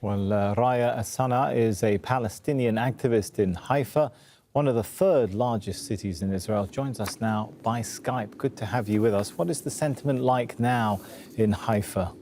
Well, Raya Asana is a Palestinian activist in Haifa, one of the third largest cities in Israel. Joins us now by Skype. Good to have you with us. What is the sentiment like now in Haifa?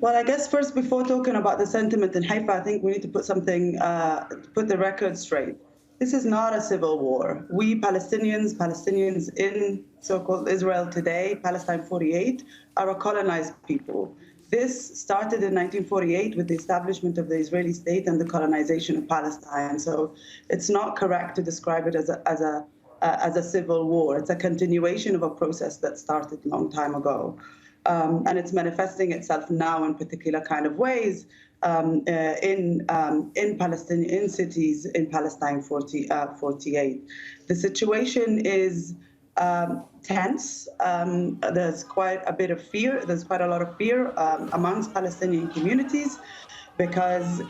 Well, I guess first, before talking about the sentiment in Haifa, I think we need to put put the record straight. This is not a civil war. We Palestinians in so-called Israel today, Palestine 48, are a colonized people. This started in 1948 with the establishment of the Israeli state and the colonization of Palestine. So it's not correct to describe it as a civil war. It's a continuation of a process that started a long time ago. And it's manifesting itself now in particular kind of ways in Palestine, in cities in Palestine 48. The situation is tense. There's quite a bit of fear. There's quite a lot of fear amongst Palestinian communities, because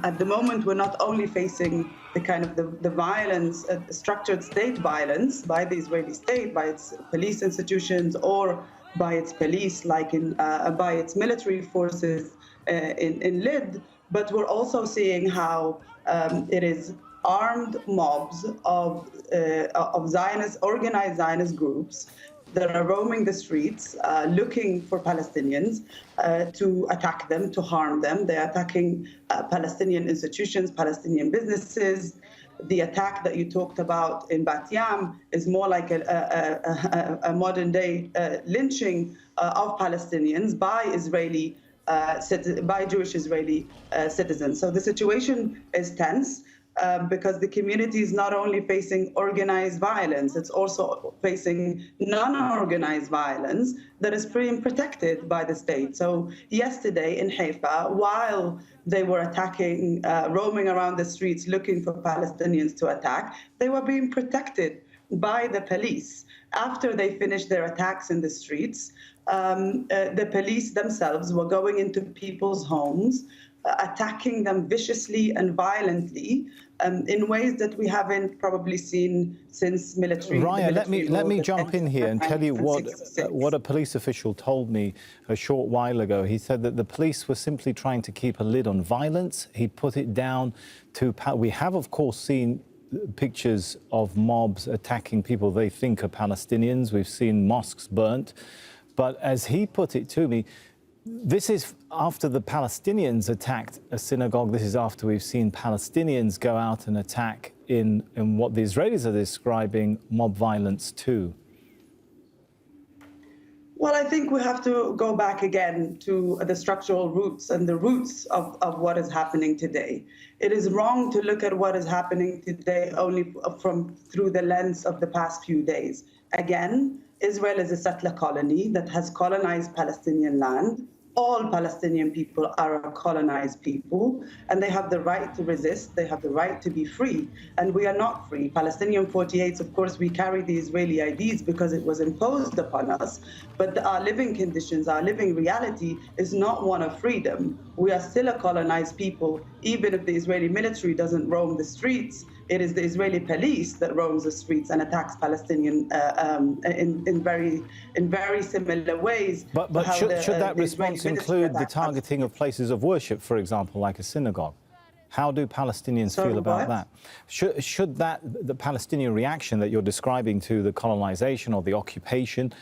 at the moment we're not only facing the kind of the violence, structured state violence by the Israeli state, by its police institutions, or by its police, like by its military forces in Lid, but we're also seeing how it is armed mobs of organized Zionist groups that are roaming the streets, looking for Palestinians to attack them, to harm them. They're attacking Palestinian institutions, Palestinian businesses. The attack that you talked about in Bat Yam is more like a modern-day lynching of Palestinians by Jewish Israeli citizens. So the situation is tense. Because the community is not only facing organized violence, it's also facing non-organized violence that is pretty protected by the state. So yesterday in Haifa, while they were attacking, roaming around the streets looking for Palestinians to attack, they were being protected by the police. After they finished their attacks in the streets, the police themselves were going into people's homes, attacking them viciously and violently in ways that we haven't probably seen since military. Raya, let me jump in here and tell you what a police official told me a short while ago. He said that the police were simply trying to keep a lid on violence. He put it down to, we have of course seen pictures of mobs attacking people they think are Palestinians. We've seen mosques burnt. But as he put it to me, this is after the Palestinians attacked a synagogue. This is after we've seen Palestinians go out and attack in what the Israelis are describing mob violence too. Well, I think we have to go back again to the structural roots and the roots of what is happening today. It is wrong to look at what is happening today only through the lens of the past few days. Again, Israel is a settler colony that has colonized Palestinian land. All Palestinian people are a colonized people, and they have the right to resist. They have the right to be free, and we are not free. Palestinian 48s, of course, we carry the Israeli IDs because it was imposed upon us, but our living conditions, our living reality is not one of freedom. We are still a colonized people, even if the Israeli military doesn't roam the streets. It is the Israeli police that roams the streets and attacks Palestinian in very similar ways. But should that response include the targeting of places of worship, for example, like a synagogue? How do Palestinians feel about that? Should the Palestinian reaction that you're describing to the colonization or the occupation,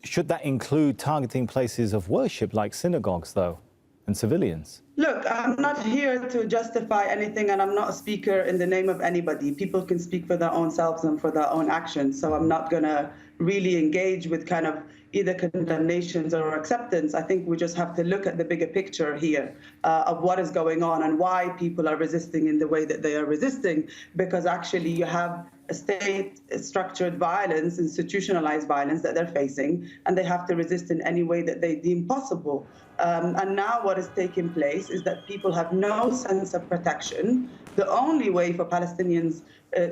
should that include targeting places of worship like synagogues, though, and civilians? Look, I'm not here to justify anything, and I'm not a speaker in the name of anybody. People can speak for their own selves and for their own actions, so I'm not going to really engage with kind of either condemnations or acceptance. I think we just have to look at the bigger picture here of what is going on and why people are resisting in the way that they are resisting, because actually you have a state-structured violence, institutionalized violence that they're facing, and they have to resist in any way that they deem possible. And now what is taking place is that people have no sense of protection. The only way for Palestinians,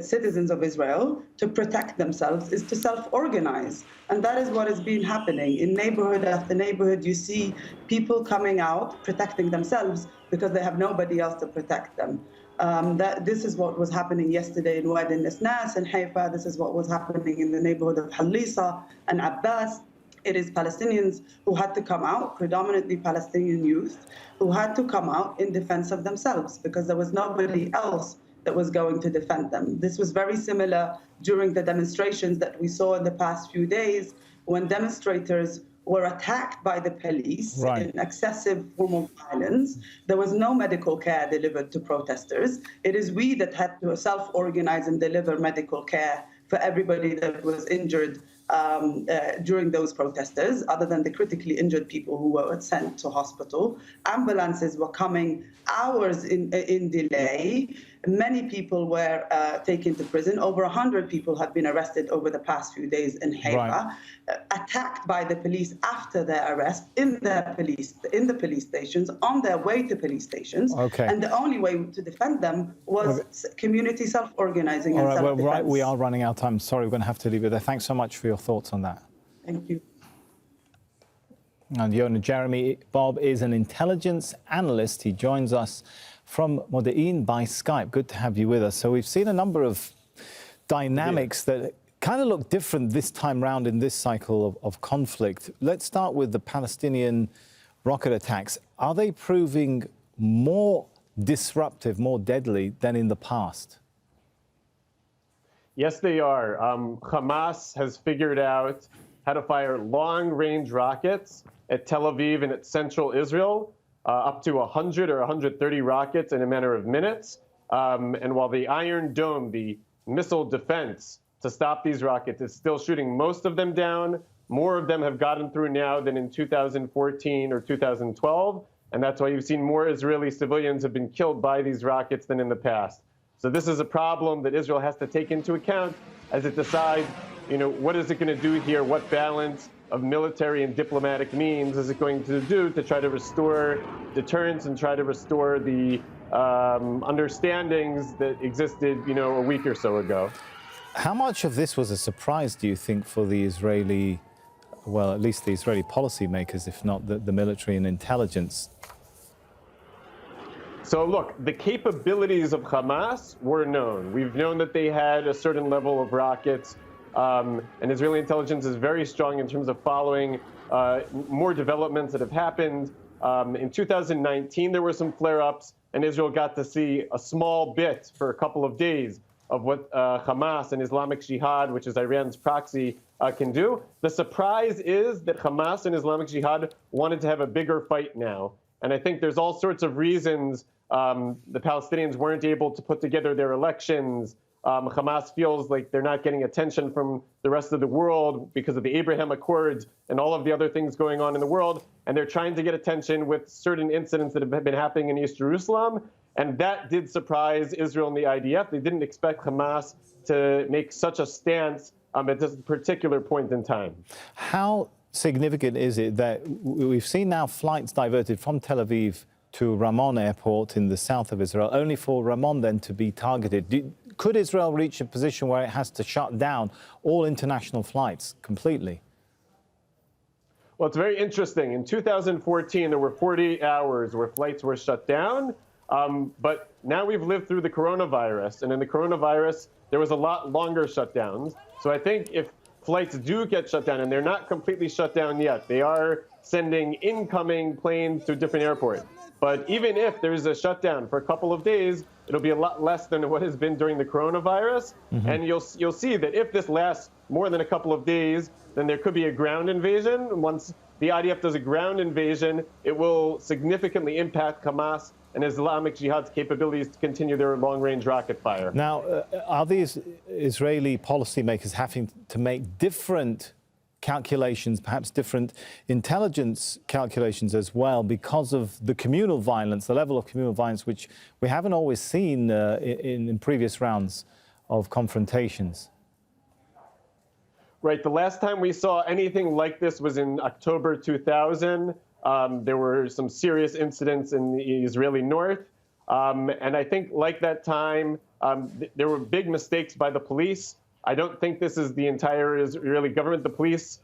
citizens of Israel, to protect themselves is to self-organize. And that is what has been happening. In neighborhood after neighborhood, you see people coming out, protecting themselves because they have nobody else to protect them. This is what was happening yesterday in Wadi Nisnas and Haifa. This is what was happening in the neighborhood of Halisa and Abbas It is Palestinians who had to come out, predominantly Palestinian youth, who had to come out in defense of themselves because there was nobody else that was going to defend them. This was very similar during the demonstrations that we saw in the past few days when demonstrators were attacked by the police in excessive form of violence. There was no medical care delivered to protesters. It is we that had to self-organize and deliver medical care for everybody that was injured during those protesters, other than the critically injured people who were sent to hospital. Ambulances were coming hours in delay. Many people were taken to prison. Over 100 people have been arrested over the past few days in Haifa, attacked by the police after their arrest in the police stations, on their way to police stations. And the only way to defend them was community self-organizing and self-defense. Well, we are running out of time. Sorry, we're going to have to leave it there. Thanks so much for your thoughts on that. Thank you. And Yonah Jeremy Bob is an intelligence analyst. He joins us from Modi'in by Skype. Good to have you with us. So we've seen a number of dynamics that kind of look different this time round in this cycle of conflict. Let's start with the Palestinian rocket attacks. Are they proving more disruptive, more deadly than in the past? Yes, they are. Hamas has figured out how to fire long-range rockets at Tel Aviv and at central Israel, up to 100 or 130 rockets in a matter of minutes. And while the Iron Dome, the missile defense to stop these rockets, is still shooting most of them down, more of them have gotten through now than in 2014 or 2012. And that's why you've seen more Israeli civilians have been killed by these rockets than in the past. So this is a problem that Israel has to take into account as it decides, what is it going to do here? What balance of military and diplomatic means is it going to do to try to restore deterrence and try to restore the understandings that existed, a week or so ago? How much of this was a surprise, do you think, for the Israeli, well, at least the Israeli policymakers, if not the military and intelligence? So look, the capabilities of Hamas were known. We've known that they had a certain level of rockets, and Israeli intelligence is very strong in terms of following more developments that have happened. In 2019, there were some flare-ups, and Israel got to see a small bit for a couple of days of what Hamas and Islamic Jihad, which is Iran's proxy, can do. The surprise is that Hamas and Islamic Jihad wanted to have a bigger fight now. And I think there's all sorts of reasons the Palestinians weren't able to put together their elections. Hamas feels like they're not getting attention from the rest of the world because of the Abraham Accords and all of the other things going on in the world. And they're trying to get attention with certain incidents that have been happening in East Jerusalem. And that did surprise Israel and the IDF. They didn't expect Hamas to make such a stance at this particular point in time. How significant is it that we've seen now flights diverted from Tel Aviv to Ramon Airport in the south of Israel, only for Ramon then to be targeted? Could Israel reach a position where it has to shut down all international flights completely? Well, it's very interesting. In 2014, there were 40 hours where flights were shut down. But now we've lived through the coronavirus. And in the coronavirus, there was a lot longer shutdowns. So I think if flights do get shut down, and they're not completely shut down yet, they are sending incoming planes to a different airport. But even if there's a shutdown for a couple of days, it'll be a lot less than what has been during the coronavirus. And you'll see that if this lasts more than a couple of days, then there could be a ground invasion. Once the IDF does a ground invasion, it will significantly impact Hamas and Islamic Jihad's capabilities to continue their long-range rocket fire. Now, are these Israeli policymakers having to make different calculations, perhaps different intelligence calculations as well, because of the communal violence, the level of communal violence, which we haven't always seen in previous rounds of confrontations? Right. The last time we saw anything like this was in October 2000. There were some serious incidents in the Israeli north. And I think like that time, there were big mistakes by the police. I don't think this is the entire Israeli government. The police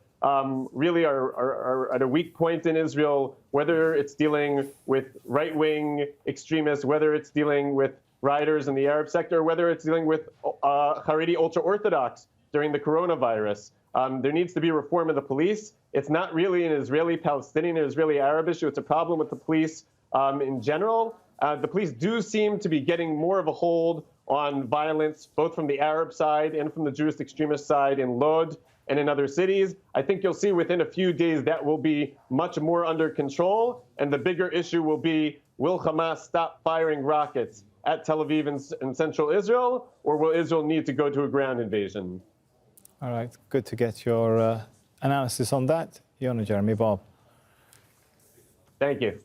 really are at a weak point in Israel, whether it's dealing with right-wing extremists, whether it's dealing with rioters in the Arab sector, whether it's dealing with Haredi ultra-Orthodox during the coronavirus. There needs to be reform of the police. It's not really an Israeli-Palestinian or Israeli-Arab issue. It's a problem with the police in general. The police do seem to be getting more of a hold on violence, both from the Arab side and from the Jewish extremist side in Lod and in other cities. I think you'll see within a few days that will be much more under control. And the bigger issue will be, will Hamas stop firing rockets at Tel Aviv and central Israel, or will Israel need to go to a ground invasion? All right, good to get your analysis on that. Yonah, Jeremy, Bob. Thank you.